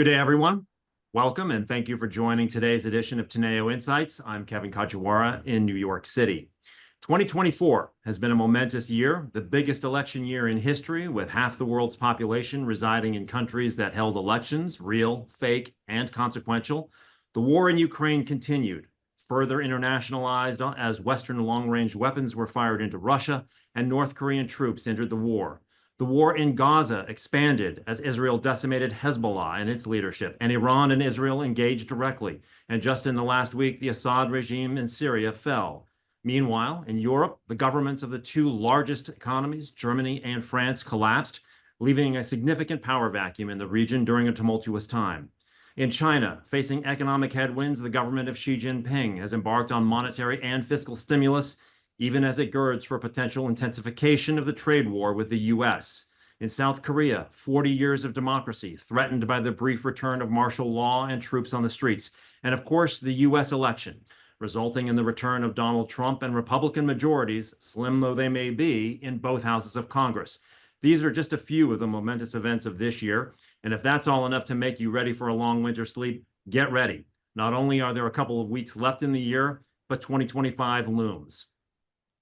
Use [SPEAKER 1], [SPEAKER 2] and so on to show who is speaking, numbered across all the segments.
[SPEAKER 1] Good day, everyone. Welcome, and thank you for joining today's edition of Teneo Insights. I'm Kevin Kajiwara in New York City. 2024 has been a momentous year, the biggest election year in history, with half the world's population residing in countries that held elections, real, fake, and consequential. The war in Ukraine continued, further internationalized as Western long-range weapons were fired into Russia, and North Korean troops entered the war. The war in Gaza expanded as Israel decimated Hezbollah and its leadership, and Iran and Israel engaged directly. And just in the last week, the Assad regime in Syria fell. Meanwhile, in Europe, the governments of the two largest economies, Germany and France, collapsed, leaving a significant power vacuum in the region during a tumultuous time. In China, facing economic headwinds, the government of Xi Jinping has embarked on monetary and fiscal stimulus, even as it girds for potential intensification of the trade war with the U.S. In South Korea, 40 years of democracy threatened by the brief return of martial law and troops on the streets. And of course, the U.S. election, resulting in the return of Donald Trump and Republican majorities, slim though they may be, in both houses of Congress. These are just a few of the momentous events of this year. And if that's all enough to make you ready for a long winter sleep, get ready. Not only are there a couple of weeks left in the year, but 2025 looms.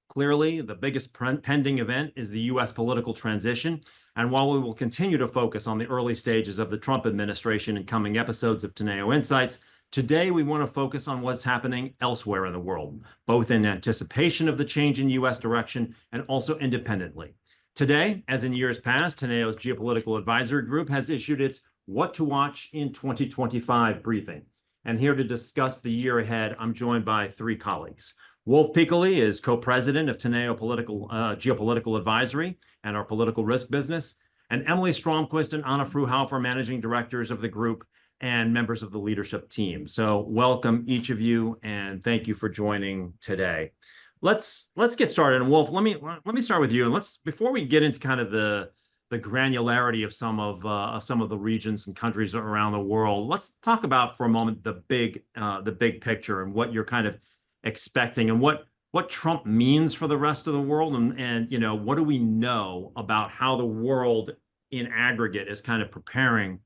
[SPEAKER 1] Clearly, the biggest pending event is the U.S. political transition. And while we will continue to focus on the early stages of the Trump administration in coming episodes of Teneo Insights, today we want to focus on what's happening elsewhere in the world, both in anticipation of the change in U.S. direction and also independently. Today, as in years past, Teneo's Geopolitical Advisory Group has issued its What to Watch in 2025 briefing. And here to discuss the year ahead, I'm joined by three colleagues. Wolf Piccoli is co-president of Teneo Geopolitical Advisory and our political risk business, and Emily Stromquist and Anna Fruhauf are managing directors of the group and members of the leadership team. So welcome each of you, and thank you for joining today. Let's get started. And Wolf, let me start with you. And before we get into kind of the granularity of some of the regions and countries around the world, let's talk about for a moment the big picture and what you're kind of expecting and what Trump means for the rest of the world, and you know, what do we know about how the world in aggregate is kind of preparing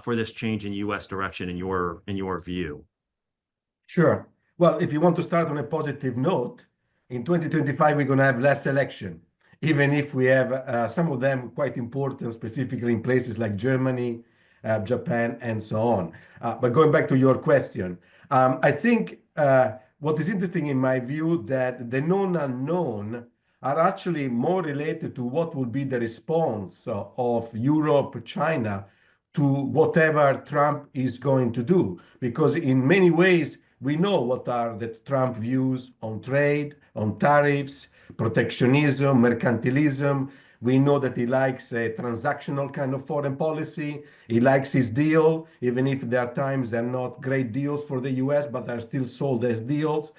[SPEAKER 1] for this change in U.S. direction in your view?
[SPEAKER 2] Sure. Well, if you want to start on a positive note, in 2025 we're going to have less election, even if we have some of them quite important, specifically in places like Germany, Japan, and so on. But going back to your question, I think what is interesting in my view that the known unknown are actually more related to what will be the response of Europe, China to whatever Trump is going to do. Because in many ways, we know what are the Trump views on trade, on tariffs, protectionism, mercantilism. We know that he likes a transactional kind of foreign policy. He likes his deal, even if there are times they're not great deals for the US, but are still sold as deals.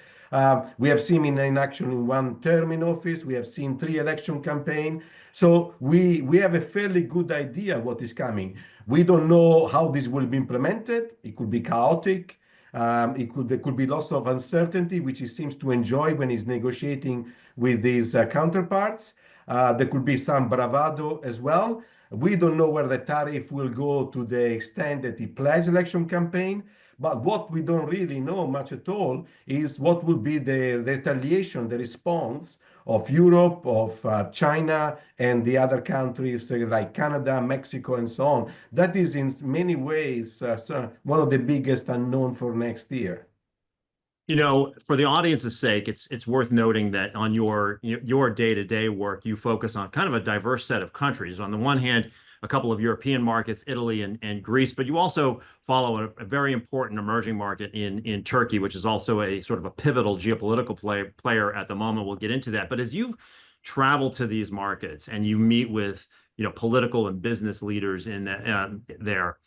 [SPEAKER 2] We have seen him in action in one term in office. We have seen 3 election campaigns. So we have a fairly good idea what is coming. We don't know how this will be implemented. It could be chaotic. There could be lots of uncertainty, which he seems to enjoy when he's negotiating with his counterparts. There could be some bravado as well. We don't know where the tariff will go to the extent that he pledged election campaign. But what we don't really know much at all is what will be the retaliation, the response of Europe, of China, and the other countries like Canada, Mexico, and so on. That is in many ways one of the biggest unknown for next year.
[SPEAKER 1] You know, for the audience's sake, it's worth noting that on your day-to-day work, you focus on kind of a diverse set of countries. On the one hand, a couple of European markets, Italy and Greece, but you also follow a very important emerging market in Turkey, which is also a sort of a pivotal geopolitical player at the moment. We'll get into that. But as you've traveled to these markets and you meet with, you know, political and business leaders in there,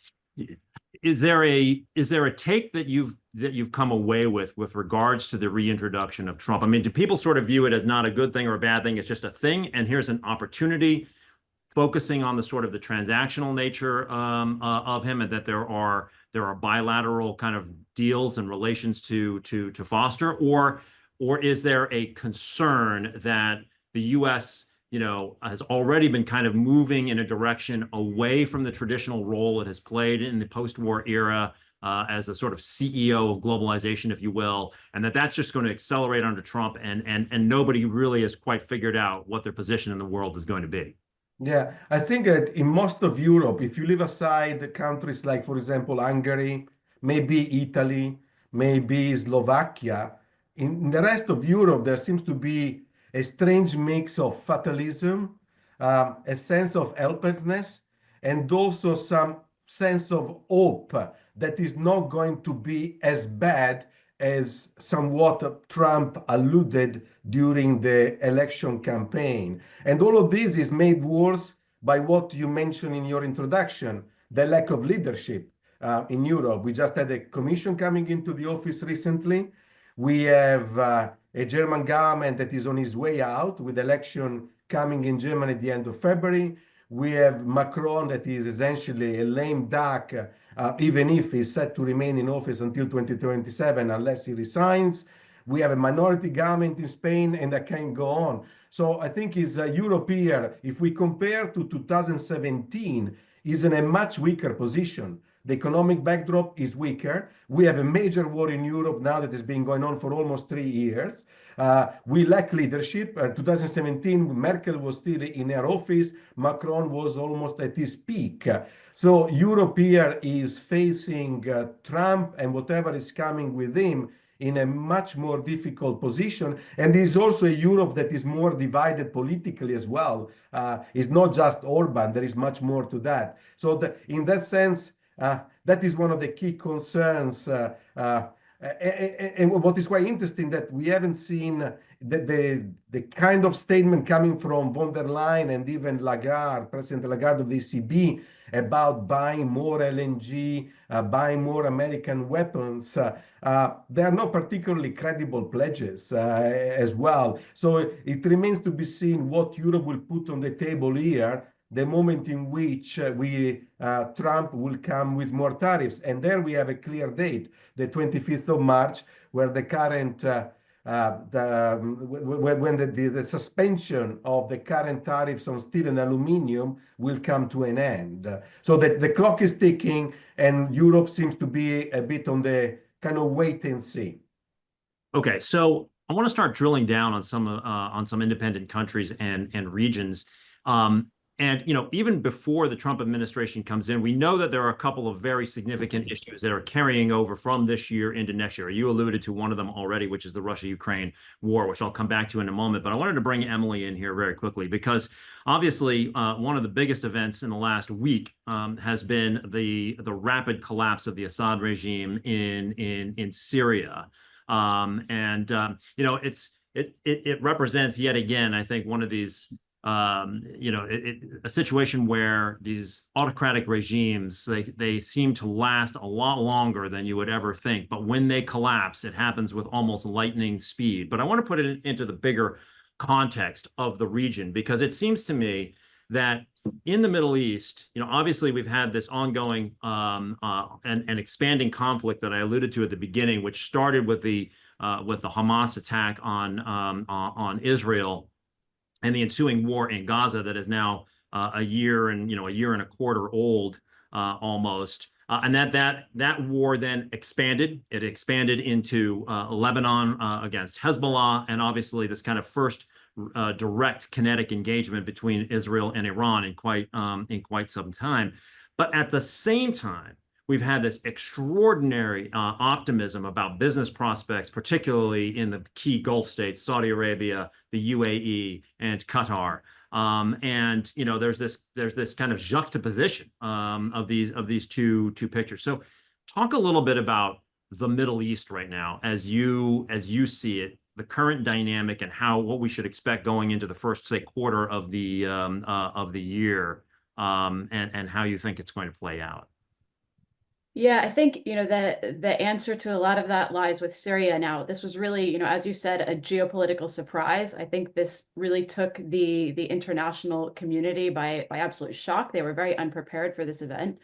[SPEAKER 1] is there a take that you've come away with regards to the reintroduction of Trump? I mean, do people sort of view it as not a good thing or a bad thing? It's just a thing, and here's an opportunity, focusing on the sort of the transactional nature of him, and that there are bilateral kind of deals and relations to foster, or is there a concern that the U.S. has already been kind of moving in a direction away from the traditional role it has played in the post-war era as the sort of CEO of globalization, if you will, and that's just going to accelerate under Trump, and nobody really has quite figured out what their position in the world is going to be.
[SPEAKER 2] Yeah, I think that in most of Europe, if you leave aside the countries like, for example, Hungary, maybe Italy, maybe Slovakia, in the rest of Europe, there seems to be a strange mix of fatalism, a sense of helplessness, and also some sense of hope that is not going to be as bad as somewhat Trump alluded during the election campaign. And all of this is made worse by what you mentioned in your introduction, the lack of leadership in Europe. We just had a commission coming into the office recently. We have a German government that is on its way out with election coming in Germany at the end of February. We have Macron that is essentially a lame duck, even if he's set to remain in office until 2027, unless he resigns. We have a minority government in Spain, and I can go on. So I think Europe here, if we compare to 2017, is in a much weaker position. The economic backdrop is weaker. We have a major war in Europe now that has been going on for almost 3 years. We lack leadership. 2017, Merkel was still in her office. Macron was almost at his peak. So Europe here is facing Trump and whatever is coming with him in a much more difficult position. And there's also a Europe that is more divided politically as well. It's not just Orban, there is much more to that. So in that sense, that is one of the key concerns. And what is quite interesting that we haven't seen the kind of statement coming from von der Leyen and even Lagarde, President Lagarde of the ECB, about buying more LNG, buying more American weapons. They are not particularly credible pledges as well. So it remains to be seen what Europe will put on the table here the moment in which Trump will come with more tariffs. And there we have a clear date, the 25th of March, where the current when the suspension of the current tariffs on steel and aluminum will come to an end. So that the clock is ticking, and Europe seems to be a bit on the kind of wait and see.
[SPEAKER 1] Okay, so I want to start drilling down on some independent countries and regions. And even before the Trump administration comes in, we know that there are a couple of very significant issues that are carrying over from this year into next year. You alluded to one of them already, which is the Russia-Ukraine war, which I'll come back to in a moment. But I wanted to bring Emily in here very quickly because obviously one of the biggest events in the last week has been the rapid collapse of the Assad regime in Syria. It represents yet again, I think, one of these a situation where these autocratic regimes, they seem to last a lot longer than you would ever think. But when they collapse, it happens with almost lightning speed. But I want to put it into the bigger context of the region, because it seems to me that in the Middle East, obviously we've had this ongoing and expanding conflict that I alluded to at the beginning, which started with the Hamas attack on Israel and the ensuing war in Gaza that is now a year and a quarter old almost. And that war then expanded. It expanded into Lebanon against Hezbollah, and obviously this kind of first direct kinetic engagement between Israel and Iran in quite some time. But at the same time, we've had this extraordinary optimism about business prospects, particularly in the key Gulf states, Saudi Arabia, the UAE, and Qatar. There's this kind of juxtaposition of these two pictures. So, talk a little bit about the Middle East right now, as you see it, the current dynamic, and what we should expect going into the first, say, quarter of the year, and how you think it's going to play out.
[SPEAKER 3] Yeah, I think, the answer to a lot of that lies with Syria now. This was really, as you said, a geopolitical surprise. I think this really took the international community by absolute shock. They were very unprepared for this event.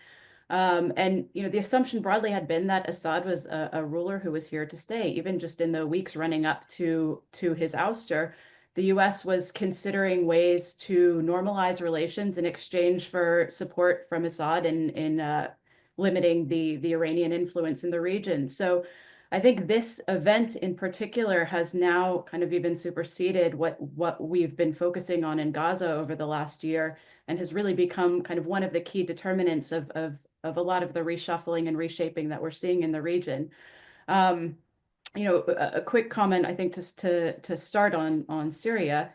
[SPEAKER 3] The assumption broadly had been that Assad was a ruler who was here to stay, even just in the weeks running up to his ouster. the US was considering ways to normalize relations in exchange for support from Assad in limiting the Iranian influence in the region. So I think this event in particular has now kind of even superseded what we've been focusing on in Gaza over the last year, and has really become kind of one of the key determinants of a lot of the reshuffling and reshaping that we're seeing in the region. A quick comment, I think, just to start on Syria.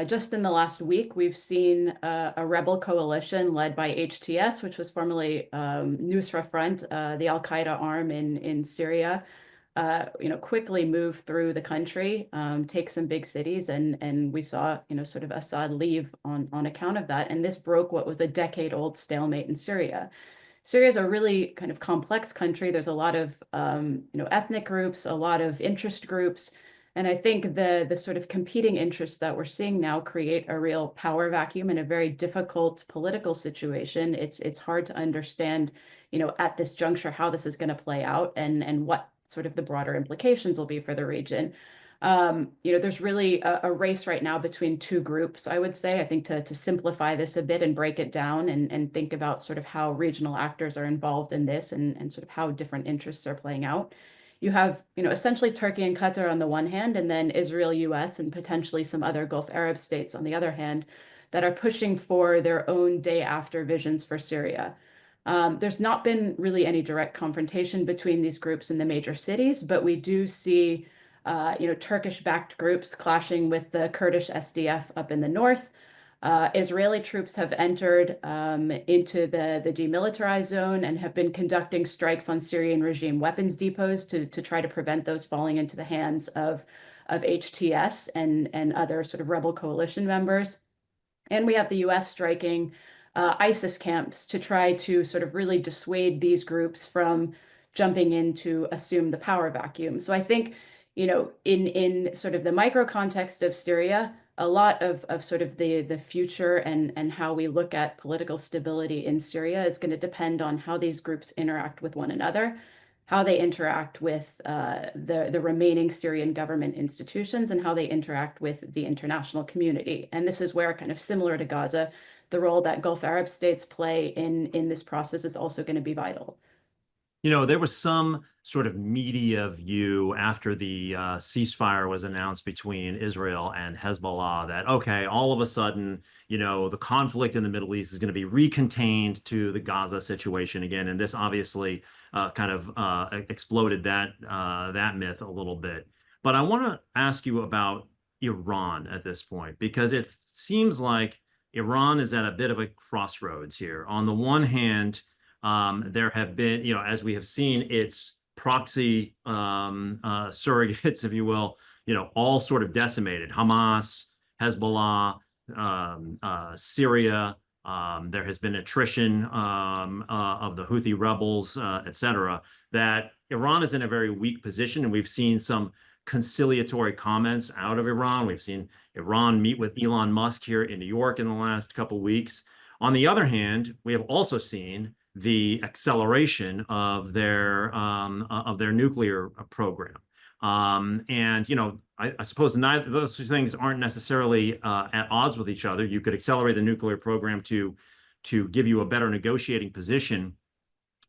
[SPEAKER 3] Just in the last week, we've seen a rebel coalition led by HTS, which was formerly Nusra Front, the Al-Qaeda arm in Syria, quickly move through the country, take some big cities, and we saw, sort of Assad leave on account of that. And this broke what was a decade-old stalemate in Syria. Syria is a really kind of complex country. There's a lot of, ethnic groups, a lot of interest groups. And I think the sort of competing interests that we're seeing now create a real power vacuum in a very difficult political situation. It's hard to understand, at this juncture, how this is going to play out and what sort of the broader implications will be for the region. There's really a race right now between two groups, I would say. I think to simplify this a bit and break it down and think about sort of how regional actors are involved in this and sort of how different interests are playing out. You have, essentially Turkey and Qatar on the one hand, and then Israel, US, and potentially some other Gulf Arab states on the other hand, that are pushing for their own day after visions for Syria. There's not been really any direct confrontation between these groups in the major cities, but we do see, Turkish-backed groups clashing with the Kurdish SDF up in the north. Israeli troops have entered into the demilitarized zone and have been conducting strikes on Syrian regime weapons depots to try to prevent those falling into the hands of HTS and other sort of rebel coalition members. And we have the US striking ISIS camps to try to sort of really dissuade these groups from jumping in to assume the power vacuum. So I think, in sort of the micro context of Syria, a lot of sort of the future and how we look at political stability in Syria is going to depend on how these groups interact with one another, how they interact with the remaining Syrian government institutions, and how they interact with the international community. And this is where, kind of similar to Gaza, the role that Gulf Arab states play in this process is also going to be vital.
[SPEAKER 1] There was some sort of media view after the ceasefire was announced between Israel and Hezbollah that, okay, all of a sudden, the conflict in the Middle East is going to be recontained to the Gaza situation again. And this obviously kind of exploded that myth a little bit. But I want to ask you about Iran at this point, because it seems like Iran is at a bit of a crossroads here. On the one hand, there have been, as we have seen, its proxy surrogates, if you will, all sort of decimated. Hamas, Hezbollah, Syria. There has been attrition of the Houthi rebels, et cetera. That Iran is in a very weak position, and we've seen some conciliatory comments out of Iran. We've seen Iran meet with Elon Musk here in New York in the last couple of weeks. On the other hand, we have also seen the acceleration of their nuclear program. I suppose neither of those two things aren't necessarily at odds with each other. You could accelerate the nuclear program to give you a better negotiating position.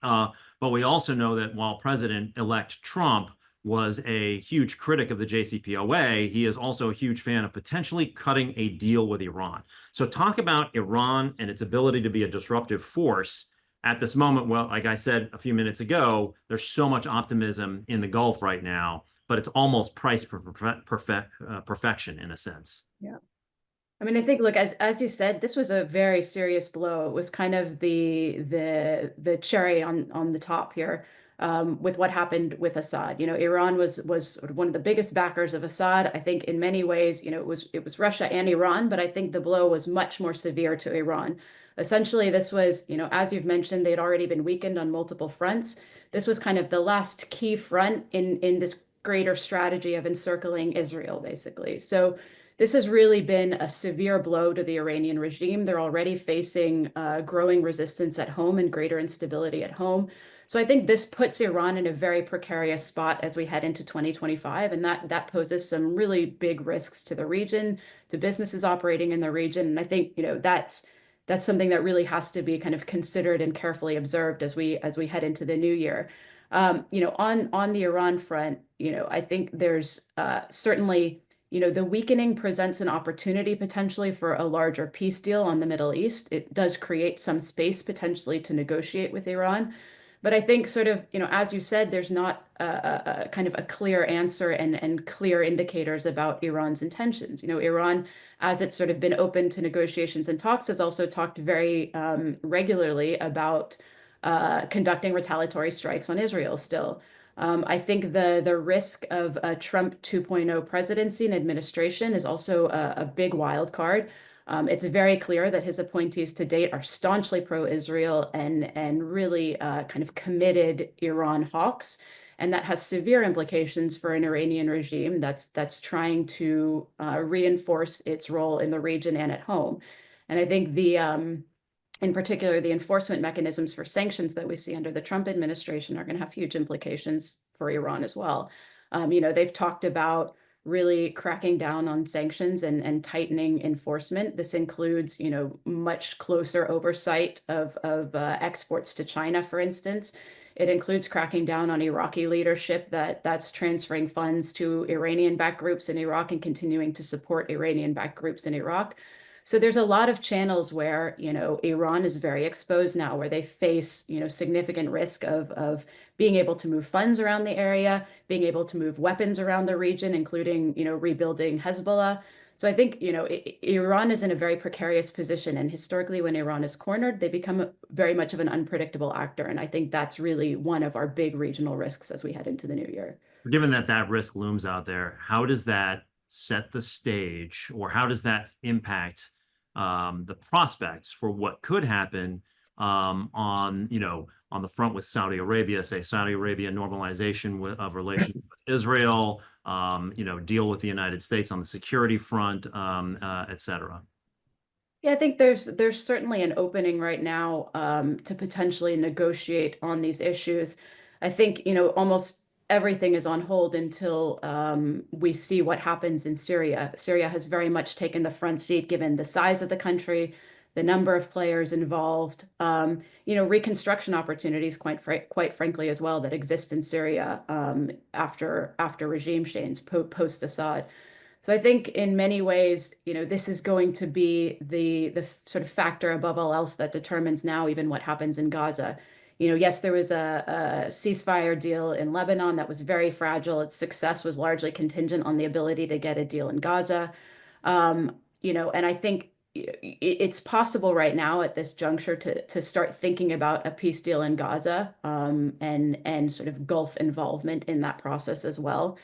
[SPEAKER 1] But we also know that while President-elect Trump was a huge critic of the JCPOA, he is also a huge fan of potentially cutting a deal with Iran. So talk about Iran and its ability to be a disruptive force at this moment. Well, like I said a few minutes ago, there's so much optimism in the Gulf right now, but it's almost priced for perfection in a sense.
[SPEAKER 3] Yeah. I mean, I think, look, as you said, this was a very serious blow. It was kind of the cherry on the top here. With what happened with Assad. Iran was sort of one of the biggest backers of Assad. I think in many ways, it was Russia and Iran, but I think the blow was much more severe to Iran. Essentially, this was, as you've mentioned, they'd already been weakened on multiple fronts. This was kind of the last key front in this greater strategy of encircling Israel, basically. So this has really been a severe blow to the Iranian regime. They're already facing growing resistance at home and greater instability at home. So I think this puts Iran in a very precarious spot as we head into 2025, and that poses some really big risks to the region, to businesses operating in the region. And I think, that's something that really has to be kind of considered and carefully observed as we head into the new year. On the Iran front, I think there's certainly, the weakening presents an opportunity potentially for a larger peace deal on the Middle East. It does create some space potentially to negotiate with Iran. But I think sort of, as you said, there's not a kind of a clear answer and clear indicators about Iran's intentions. Iran, as it's sort of been open to negotiations and talks, has also talked very regularly about conducting retaliatory strikes on Israel still. I think the risk of a Trump 2.0 presidency and administration is also a big wild card. It's very clear that his appointees to date are staunchly pro-Israel and really kind of committed Iran hawks. And that has severe implications for an Iranian regime that's trying to reinforce its role in the region and at home. And I think in particular, the enforcement mechanisms for sanctions that we see under the Trump administration are going to have huge implications for Iran as well. They've talked about really cracking down on sanctions and tightening enforcement. This includes, much closer oversight of exports to China, for instance. It includes cracking down on Iraqi leadership that's transferring funds to Iranian-backed groups in Iraq and continuing to support Iranian-backed groups in Iraq. So there's a lot of channels where, Iran is very exposed now, where they face, significant risk of being able to move funds around the area, being able to move weapons around the region, including, rebuilding Hezbollah. So I think, Iran is in a very precarious position. And historically, when Iran is cornered, they become very much of an unpredictable actor. And I think that's really one of our big regional risks as we head into the new year.
[SPEAKER 1] Given that risk looms out there, how does that set the stage, or how does that impact the prospects for what could happen on the front with Saudi Arabia, say Saudi Arabia normalization of relations with Israel, deal with the United States on the security front, et cetera?
[SPEAKER 3] Yeah, I think there's certainly an opening right now to potentially negotiate on these issues. I think, almost everything is on hold until we see what happens in Syria. Syria has very much taken the front seat given the size of the country, the number of players involved, reconstruction opportunities, quite frankly, as well, that exist in Syria after regime change, post-Assad. So I think in many ways, this is going to be the sort of factor above all else that determines now even what happens in Gaza. Yes, there was a ceasefire deal in Lebanon that was very fragile. Its success was largely contingent on the ability to get a deal in Gaza. And I think it's possible right now at this juncture to start thinking about a peace deal in Gaza and sort of Gulf involvement in that process as well.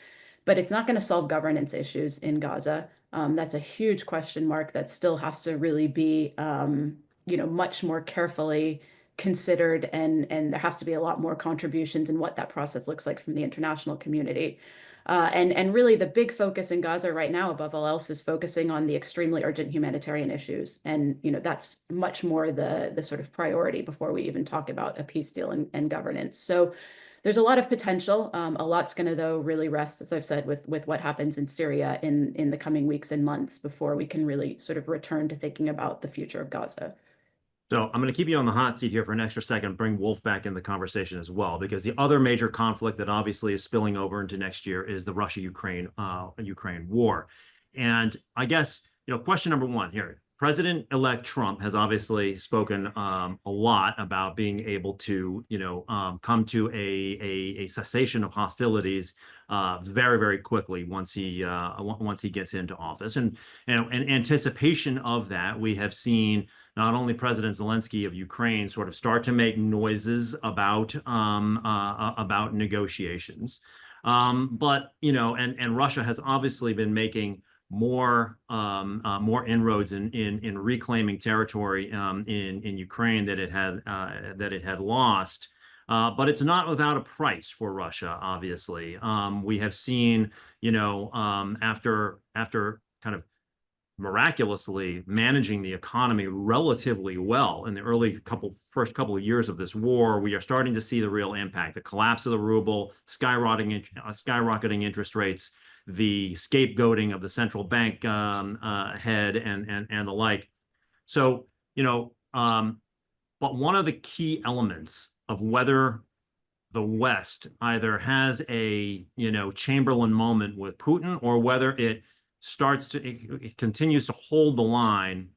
[SPEAKER 3] But it's not going to solve governance issues in Gaza. That's a huge question mark that still has to really be, much more carefully considered, and there has to be a lot more contributions in what that process looks like from the international community. And really the big focus in Gaza right now, above all else, is focusing on the extremely urgent humanitarian issues. And, that's much more the sort of priority before we even talk about a peace deal and governance. So there's a lot of potential. A lot's going to, though, really rest, as I've said, with what happens in Syria in the coming weeks and months before we can really sort of return to thinking about the future of Gaza.
[SPEAKER 1] So I'm going to keep you on the hot seat here for an extra second, bring Wolf back in the conversation as well, because the other major conflict that obviously is spilling over into next year is the Russia-Ukraine war. And I guess, question number one here. President-elect Trump has obviously spoken a lot about being able to, come to a cessation of hostilities very, very quickly once he gets into office. And in anticipation of that, we have seen not only President Zelensky of Ukraine sort of start to make noises about negotiations, but and Russia has obviously been making more inroads in reclaiming territory in Ukraine that it had lost. But it's not without a price for Russia, obviously. We have seen, after kind of miraculously managing the economy relatively well in the first couple of years of this war. We are starting to see the real impact, the collapse of the ruble, skyrocketing interest rates, the scapegoating of the central bank head, and the like. So, but one of the key elements of whether the West either has a, Chamberlain moment with Putin, or whether it continues to hold the line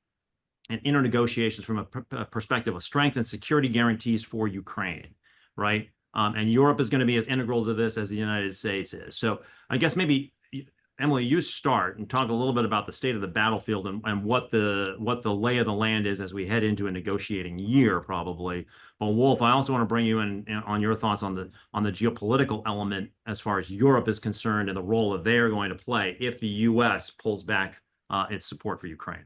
[SPEAKER 1] and enter negotiations from a perspective of strength and security guarantees for Ukraine, right? And Europe is going to be as integral to this as the United States is. So I guess maybe, Emily, you start and talk a little bit about the state of the battlefield and what the lay of the land is as we head into a negotiating year, probably. But Wolf, I also want to bring you in on your thoughts on the geopolitical element as far as Europe is concerned and the role that they are going to play if the U.S. pulls back its support for Ukraine.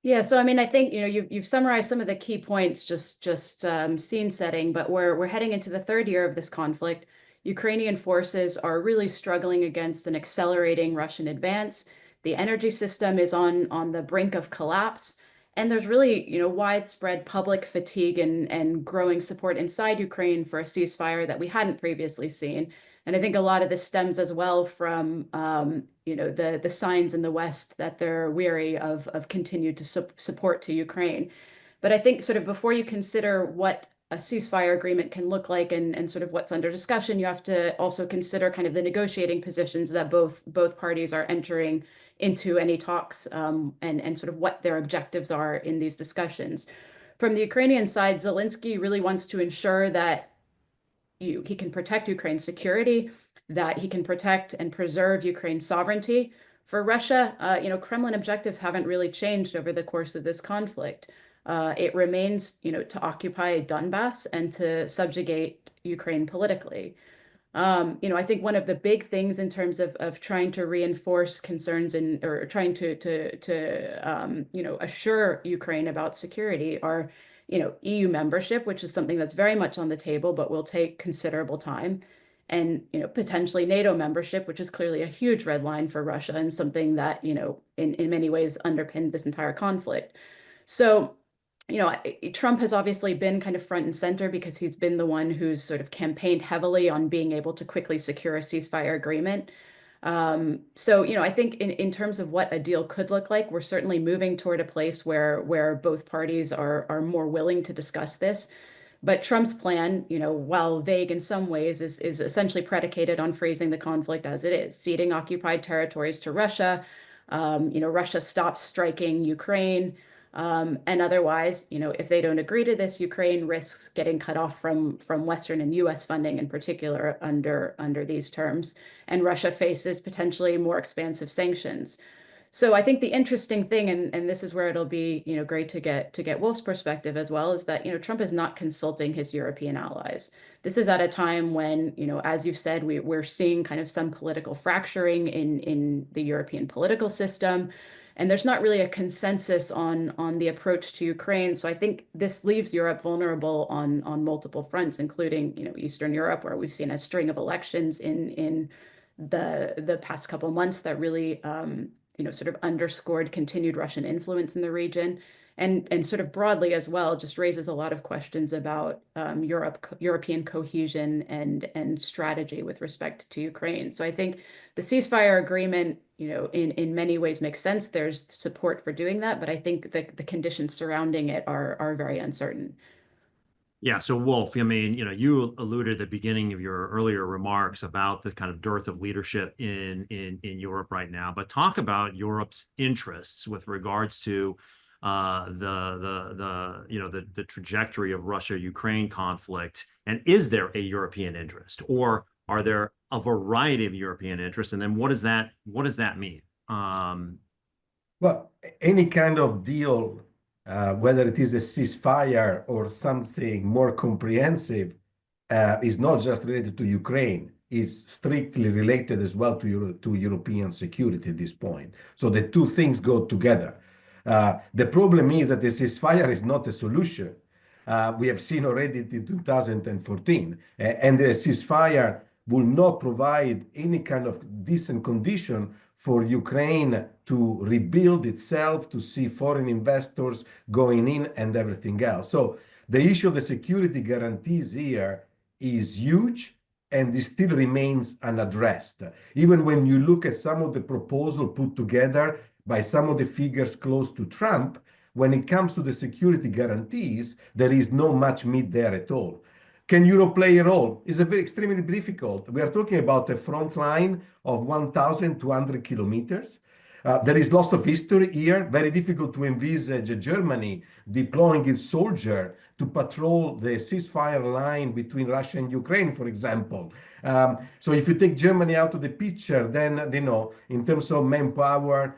[SPEAKER 3] Yeah, so I mean, I think you've summarized some of the key points, just scene setting, but we're heading into the third year of this conflict. Ukrainian forces are really struggling against an accelerating Russian advance. The energy system is on the brink of collapse, and there's really widespread public fatigue and growing support inside Ukraine for a ceasefire that we hadn't previously seen. And I think a lot of this stems as well from the signs in the West that they're weary of continued support to Ukraine. But I think sort of before you consider what a ceasefire agreement can look like and sort of what's under discussion, you have to also consider kind of the negotiating positions that both parties are entering into any talks, and sort of what their objectives are in these discussions. From the Ukrainian side, Zelensky really wants to ensure that he can protect Ukraine's security, that he can protect and preserve Ukraine's sovereignty. For Russia, Kremlin objectives haven't really changed over the course of this conflict. It remains, to occupy Donbass and to subjugate Ukraine politically. I think one of the big things in terms of trying to reinforce concerns or trying to assure Ukraine about security are, EU membership, which is something that's very much on the table, but will take considerable time. And, potentially NATO membership, which is clearly a huge red line for Russia and something that, in many ways underpinned this entire conflict. So, Trump has obviously been kind of front and center because he's been the one who's sort of campaigned heavily on being able to quickly secure a ceasefire agreement. So, I think in terms of what a deal could look like, we're certainly moving toward a place where both parties are more willing to discuss this. But Trump's plan, while vague in some ways, is essentially predicated on phrasing the conflict as it is, ceding occupied territories to Russia. Russia stops striking Ukraine. And otherwise, if they don't agree to this, Ukraine risks getting cut off from Western and US funding in particular under these terms. And Russia faces potentially more expansive sanctions. So I think the interesting thing, and this is where it'll be, great to get Wolf's perspective as well, is that, Trump is not consulting his European allies. This is at a time when, as you've said, we're seeing kind of some political fracturing in the European political system. And there's not really a consensus on the approach to Ukraine. So I think this leaves Europe vulnerable on multiple fronts, including, Eastern Europe, where we've seen a string of elections in the past couple months that really sort of underscored continued Russian influence in the region, and sort of broadly as well, just raises a lot of questions about European cohesion and strategy with respect to Ukraine. So I think the ceasefire agreement, in many ways makes sense. There's support for doing that, but I think the conditions surrounding it are very uncertain.
[SPEAKER 1] Yeah, so Wolf, I mean, you alluded at the beginning of your earlier remarks about the kind of dearth of leadership in Europe right now, but talk about Europe's interests with regards to the trajectory of Russia-Ukraine conflict, and is there a European interest, or are there a variety of European interests, and then what does that mean?
[SPEAKER 2] Well, any kind of deal, whether it is a ceasefire or something more comprehensive, is not just related to Ukraine. It's strictly related as well to European security at this point. So the two things go together. The problem is that the ceasefire is not a solution. We have seen already in 2014, and the ceasefire will not provide any kind of decent condition for Ukraine to rebuild itself, to see foreign investors going in and everything else. So the issue of the security guarantees here is huge, and it still remains unaddressed. Even when you look at some of the proposals put together by some of the figures close to Trump, when it comes to the security guarantees, there is no much meat there at all. Can Europe play a role? It's extremely difficult. We are talking about a front line of 1,200 kilometers. There is lots of history here. Very difficult to envisage Germany deploying its soldier to patrol the ceasefire line between Russia and Ukraine, for example. So if you take Germany out of the picture, then in terms of manpower,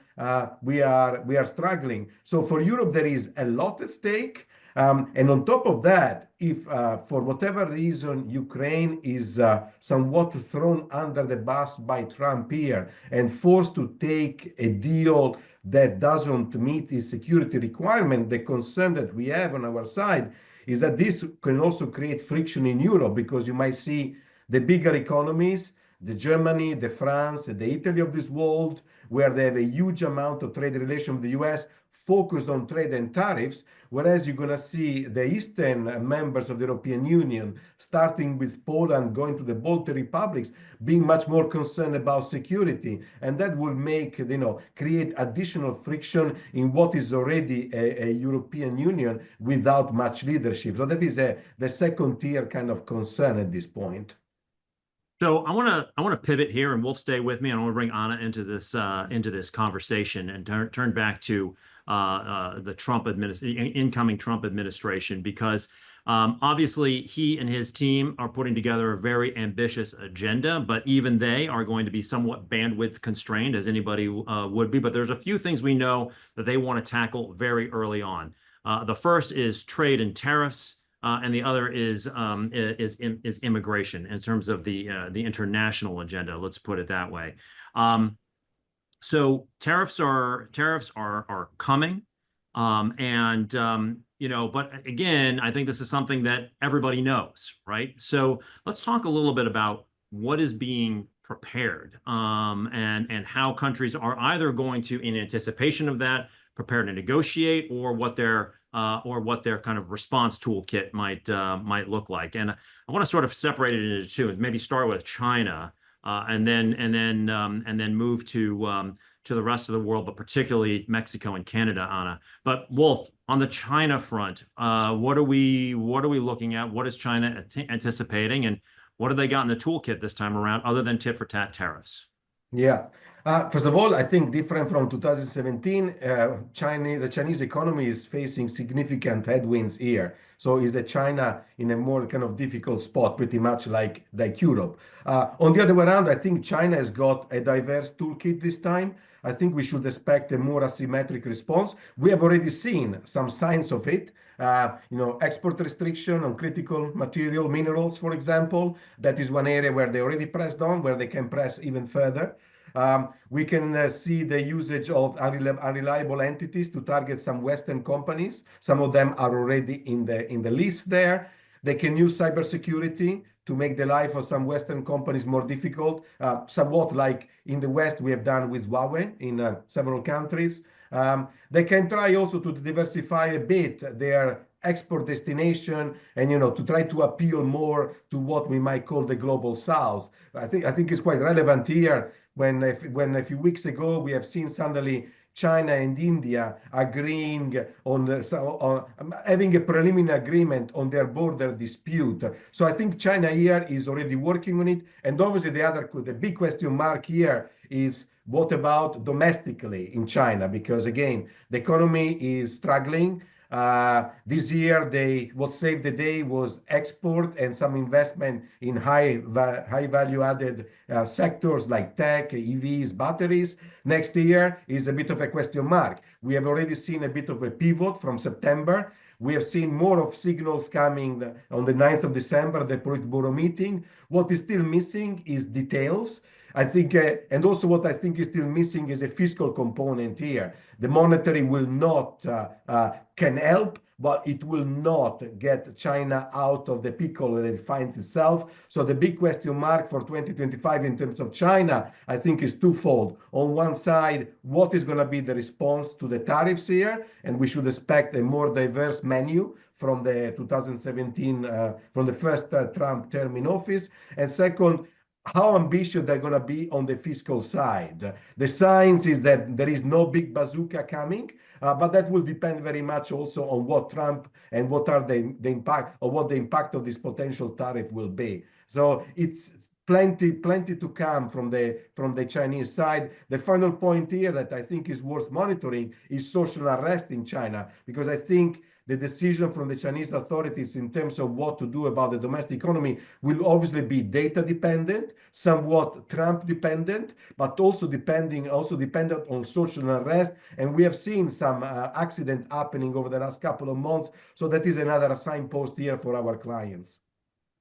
[SPEAKER 2] we are struggling. So for Europe, there is a lot at stake. And on top of that, if for whatever reason Ukraine is somewhat thrown under the bus by Trump here and forced to take a deal that doesn't meet its security requirement, the concern that we have on our side is that this can also create friction in Europe, because you might see the bigger economies, the Germany, the France, the Italy of this world, where they have a huge amount of trade relation with the US, focused on trade and tariffs, whereas you're going to see the eastern members of the European Union, starting with Poland, going to the Baltic republics, being much more concerned about security. And that will make, create additional friction in what is already a European Union without much leadership. So that is the second tier kind of concern at this point.
[SPEAKER 1] So I want to pivot here, and Wolf, stay with me. I want to bring Anna into this conversation and turn back to the incoming Trump administration, because obviously he and his team are putting together a very ambitious agenda, but even they are going to be somewhat bandwidth constrained, as anybody would be. But there's a few things we know that they want to tackle very early on. The first is trade and tariffs. And the other is immigration in terms of the international agenda. Let's put it that way. So tariffs are coming, but again, I think this is something that everybody knows, right? So let's talk a little bit about what is being prepared, and how countries are either going to, in anticipation of that, prepare to negotiate, or what their kind of response toolkit might look like. And I want to sort of separate it into two, and maybe start with China, and then move to the rest of the world, but particularly Mexico and Canada, Anna. But Wolf, on the China front, what are we looking at? What is China anticipating, and what have they got in the toolkit this time around, other than tit for tat tariffs?
[SPEAKER 2] Yeah. First of all, I think different from 2017, the Chinese economy is facing significant headwinds here. So is China in a more kind of difficult spot, pretty much like Europe. On the other way around, I think China has got a diverse toolkit this time. I think we should expect a more asymmetric response. We have already seen some signs of it. Export restriction on critical material, minerals, for example. That is one area where they already pressed on, where they can press even further. We can see the usage of unreliable entities to target some Western companies. Some of them are already in the list there. They can use cybersecurity to make the life of some Western companies more difficult, somewhat like in the West we have done with Huawei in several countries. They can try also to diversify a bit their export destination, and to try to appeal more to what we might call the global South. I think it's quite relevant here when a few weeks ago we have seen suddenly China and India agreeing on having a preliminary agreement on their border dispute. So I think China here is already working on it. And obviously the big question mark here is, what about domestically in China? Because again, the economy is struggling. This year, what saved the day was export and some investment in high value added sectors like tech, EVs, batteries. Next year is a bit of a question mark. We have already seen a bit of a pivot from September. We have seen more of signals coming on the 9th of December, the Politburo meeting. What is still missing is details. I think, and also what I think is still missing is a fiscal component here. The monetary will not, can help, but it will not get China out of the pickle that it finds itself. So the big question mark for 2025 in terms of China, I think, is twofold. On one side, what is going to be the response to the tariffs here? And we should expect a more diverse menu from the 2017, from the first Trump term in office. And second, how ambitious they're going to be on the fiscal side. The signs is that there is no big bazooka coming, but that will depend very much also on what Trump and what are the impact, or what the impact of this potential tariff will be. So it's plenty to come from the Chinese side. The final point here that I think is worth monitoring is social unrest in China, because I think the decision from the Chinese authorities in terms of what to do about the domestic economy will obviously be data dependent, somewhat Trump dependent, but also dependent on social unrest. And we have seen some accident happening over the last couple of months. So that is another signpost here for our clients.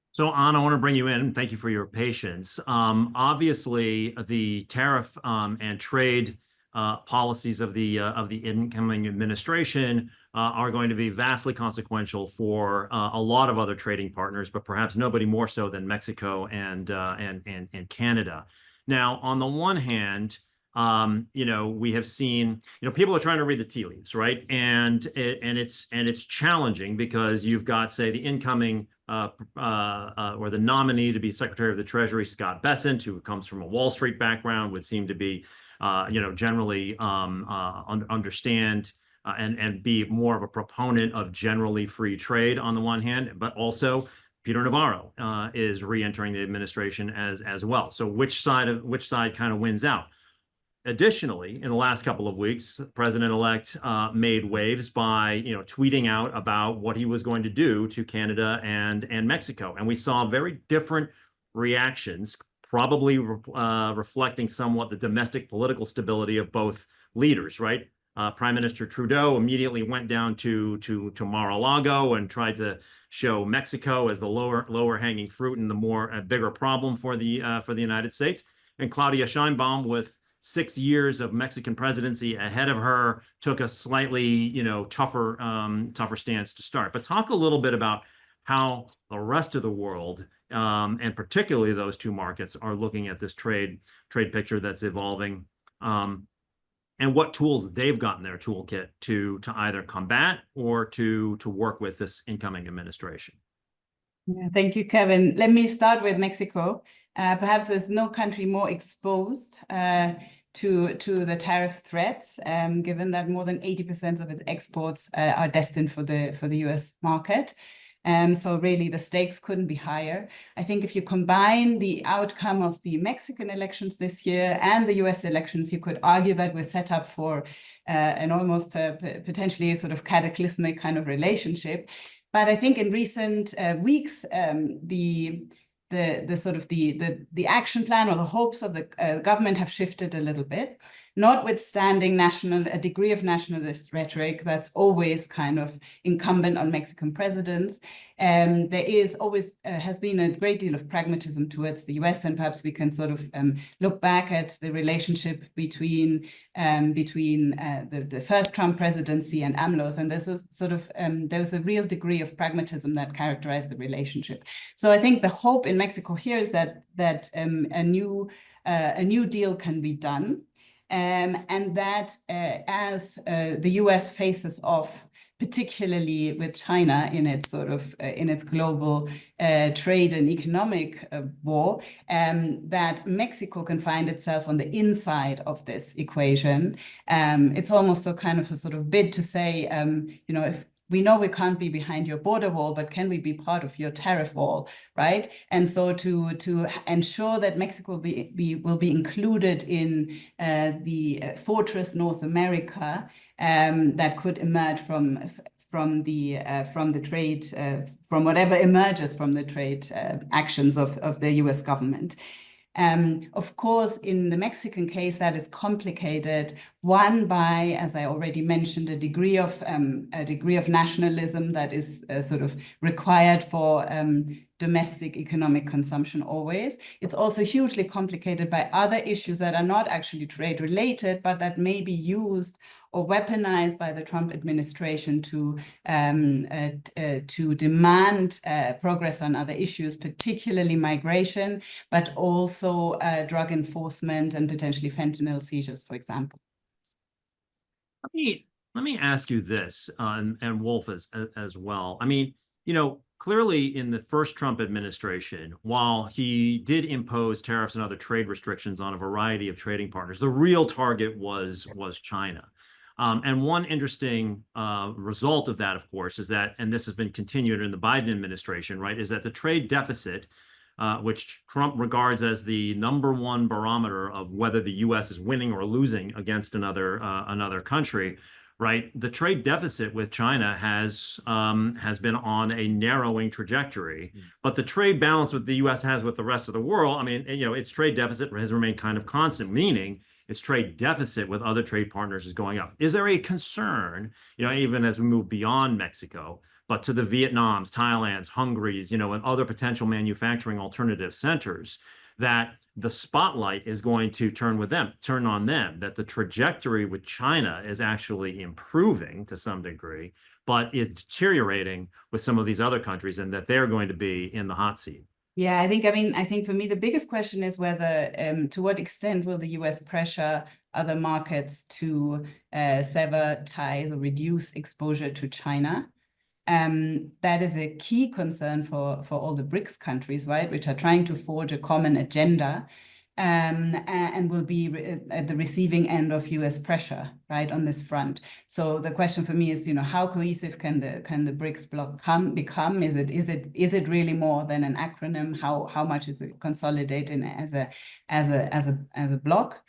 [SPEAKER 1] So, Anna, I want to bring you in. Thank you for your patience. Obviously, the tariff and trade policies of the incoming administration are going to be vastly consequential for a lot of other trading partners, but perhaps nobody more so than Mexico and Canada. Now, on the one hand, we have seen, people are trying to read the tea leaves, right? And it's challenging because you've got, say, the incoming or the nominee to be Secretary of the Treasury, Scott Bessent, who comes from a Wall Street background, would seem to be, generally understand and be more of a proponent of generally free trade on the one hand, but also Peter Navarro is re-entering the administration as well. So which side kind of wins out? Additionally, in the last couple of weeks, President-elect made waves by tweeting out about what he was going to do to Canada and Mexico, and we saw very different reactions, probably reflecting somewhat the domestic political stability of both leaders. Right, Prime Minister Trudeau immediately went down to Mar-a-Lago and tried to show Mexico as the lower hanging fruit and the bigger problem for the United States, and Claudia Sheinbaum, with 6 years of Mexican presidency ahead of her, took a slightly, tougher stance to start. But talk a little bit about how the rest of the world, and particularly those two markets, are looking at this trade picture that's evolving, and what tools they've got in their toolkit to either combat or to work with this incoming administration.
[SPEAKER 4] Yeah, thank you, Kevin. Let me start with Mexico. Perhaps there's no country more exposed to the tariff threats, given that more than 80% of its exports are destined for the US market. So really the stakes couldn't be higher. I think if you combine the outcome of the Mexican elections this year and the US elections, you could argue that we're set up for an almost potentially sort of cataclysmic kind of relationship. But I think in recent weeks, the action plan or the hopes of the government have shifted a little bit, notwithstanding a degree of nationalist rhetoric that's always kind of incumbent on Mexican presidents. There is always has been a great deal of pragmatism towards the US, and perhaps we can sort of look back at the relationship between the first Trump presidency and AMLO's, and there's a real degree of pragmatism that characterized the relationship. So I think the hope in Mexico here is that a new deal can be done. And that as the US faces off, particularly with China in its in its global trade and economic war, that Mexico can find itself on the inside of this equation. It's almost a kind of a sort of bid to say, if we know we can't be behind your border wall, but can we be part of your tariff wall, right? And so to ensure that Mexico will be included in the Fortress North America that could emerge from the trade, from whatever emerges from the trade actions of the US government. Of course, in the Mexican case, that is complicated. One, by, as I already mentioned, a degree of nationalism that is sort of required for domestic economic consumption always. It's also hugely complicated by other issues that are not actually trade related, but that may be used or weaponized by the Trump administration to demand progress on other issues, particularly migration, but also drug enforcement and potentially fentanyl seizures, for example.
[SPEAKER 1] Let me ask you this, and Wolf as well. I mean, you know, clearly in the first Trump administration, while he did impose tariffs and other trade restrictions on a variety of trading partners, the real target was China. And one interesting result of that, of course, is that, and this has been continued in the Biden administration, right, is that the trade deficit, which Trump regards as the #1 barometer of whether the U.S. is winning or losing against another country, right? The trade deficit with China has been on a narrowing trajectory, but the trade balance with the U.S. has with the rest of the world, I mean, you know, its trade deficit has remained kind of constant, meaning its trade deficit with other trade partners is going up. Is there a concern, you know, even as we move beyond Mexico, but to the Vietnams, Thailands, Hungaries, you know, and other potential manufacturing alternative centers, that the spotlight is going to turn on them, that the trajectory with China is actually improving to some degree, but is deteriorating with some of these other countries, and that they're going to be in the hot seat?
[SPEAKER 4] Yeah, I think for me, the biggest question is whether, to what extent will the US pressure other markets to sever ties or reduce exposure to China? That is a key concern for all the BRICS countries, right, which are trying to forge a common agenda, and will be at the receiving end of US pressure, right, on this front. So the question for me is, you know, how cohesive can the BRICS bloc become? Is it really more than an acronym? How much is it consolidating as a bloc?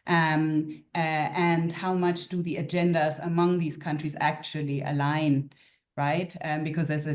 [SPEAKER 4] And how much do the agendas among these countries actually align? Right, because there's a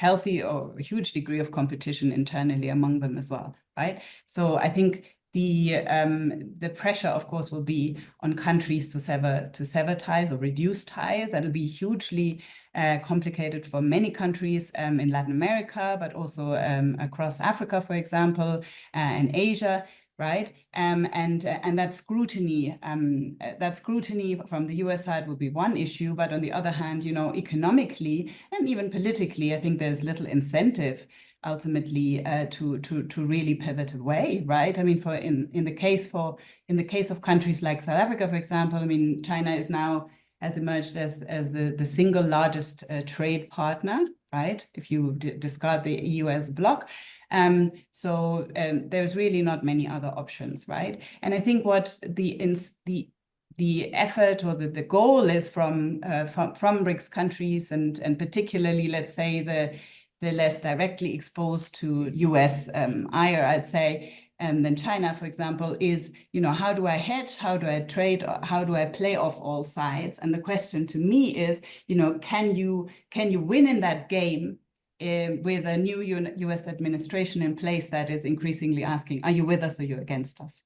[SPEAKER 4] healthy or a huge degree of competition internally among them as well, right? So I think the pressure, of course, will be on countries to sever ties or reduce ties. That'll be hugely complicated for many countries in Latin America, but also across Africa, for example, and Asia. Right, and that scrutiny from the U.S. side will be one issue, but on the other hand, you know, economically and even politically, I think there's little incentive ultimately to really pivot away, right? I mean, in the case of countries like South Africa, for example, I mean, China has emerged as the single largest trade partner, right? If you discard the EU as a bloc. So there's really not many other options, right? And I think what the effort or the goal is from BRICS countries, and particularly, let's say, the less directly exposed to US ire, I'd say, than China, for example, is, you know, how do I hedge? How do I trade? How do I play off all sides? And the question to me is, you know, can you win in that game with a new US administration in place that is increasingly asking, are you with us or are you against us?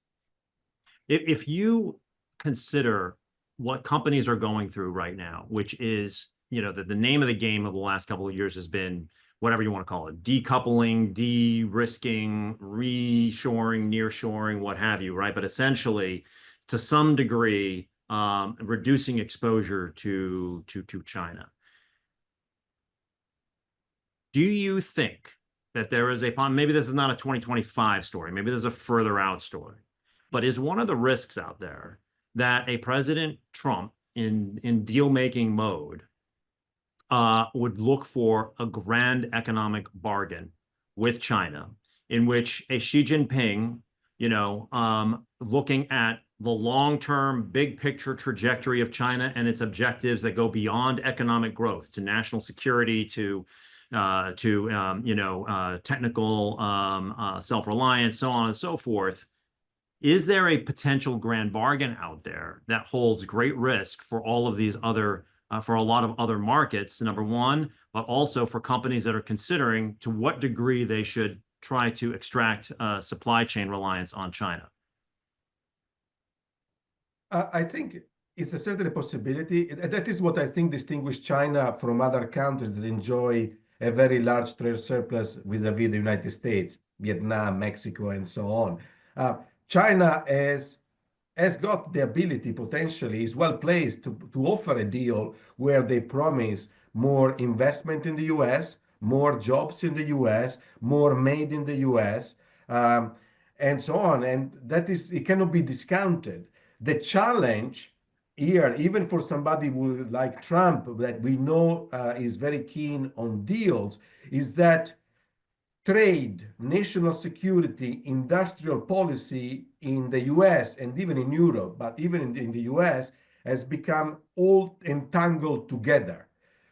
[SPEAKER 1] If you consider what companies are going through right now, which is, you know, the name of the game of the last couple of years has been whatever you want to call it, decoupling, de-risking, reshoring, nearshoring, what have you, right? But essentially, to some degree, reducing exposure to China. Do you think that there is maybe this is not a 2025 story, maybe there's a further out story, but is one of the risks out there that a President Trump in deal-making mode would look for a grand economic bargain with China, in which a Xi Jinping, you know, looking at the long-term big picture trajectory of China and its objectives that go beyond economic growth to national security, to technical self-reliance, so on and so forth. Is there a potential grand bargain out there that holds great risk for all of these other, for a lot of other markets, number one, but also for companies that are considering to what degree they should try to extract supply chain reliance on China?
[SPEAKER 2] I think it's a certain possibility. That is what I think distinguishes China from other countries that enjoy a very large trade surplus vis-a-vis the United States, Vietnam, Mexico, and so on. China has got the ability, potentially, is well placed to offer a deal where they promise more investment in the US, more jobs in the US, more made in the US, and so on. And that is, it cannot be discounted. The challenge here, even for somebody who like Trump, that we know is very keen on deals, is that trade, national security, industrial policy in the US and even in Europe, but even in the US, has become all entangled together.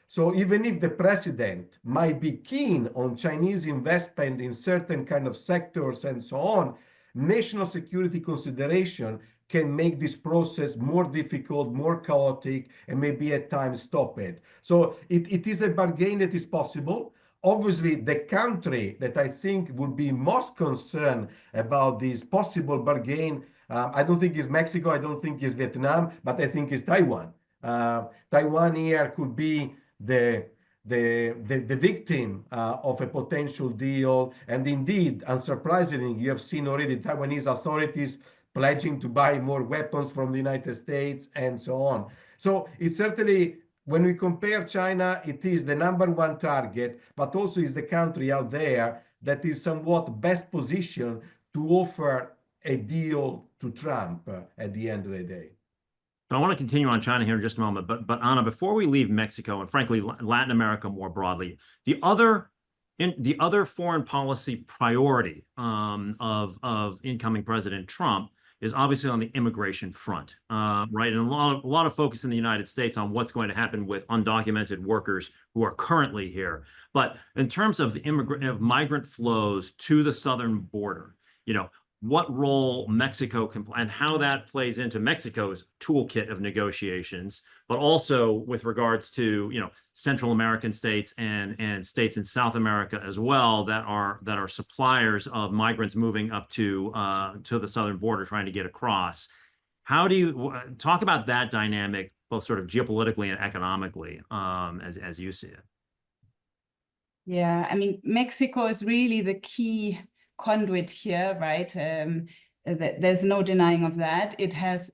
[SPEAKER 2] So even if the president might be keen on Chinese investment in certain kind of sectors and so on, national security consideration can make this process more difficult, more chaotic, and maybe at times stop it. So it is a bargain that is possible. Obviously, the country that I think would be most concerned about this possible bargain, I don't think is Mexico, I don't think is Vietnam, but I think is Taiwan. Taiwan here could be the victim of a potential deal. And indeed, unsurprisingly, you have seen already Taiwanese authorities pledging to buy more weapons from the United States and so on. So it's certainly, when we compare China, it is the #1 target, but also is the country out there that is somewhat best positioned to offer a deal to Trump at the end of the day.
[SPEAKER 1] I want to continue on China here in just a moment, but Anna, before we leave Mexico and frankly Latin America more broadly, the other foreign policy priority of incoming President Trump is obviously on the immigration front, right? And a lot of focus in the United States on what's going to happen with undocumented workers who are currently here. But in terms of migrant flows to the southern border, what role Mexico can play and how that plays into Mexico's toolkit of negotiations, but also with regards to Central American states and states in South America as well that are suppliers of migrants moving up to the southern border trying to get across. How do you talk about that dynamic, both sort of geopolitically and economically, as you see it?
[SPEAKER 4] Yeah, I mean, Mexico is really the key conduit here, right? There's no denying of that. It has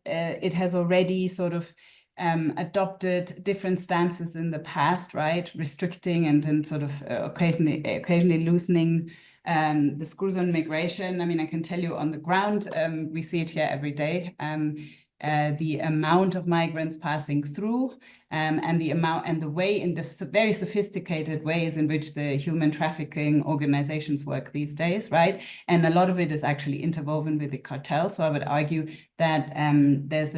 [SPEAKER 4] already sort of adopted different stances in the past, right? Restricting and then sort of occasionally loosening the screws on migration. I mean, I can tell you on the ground, we see it here every day. The amount of migrants passing through, and the amount and the way, in the very sophisticated ways in which the human trafficking organizations work these days, right? And a lot of it is actually interwoven with the cartel. So I would argue that there's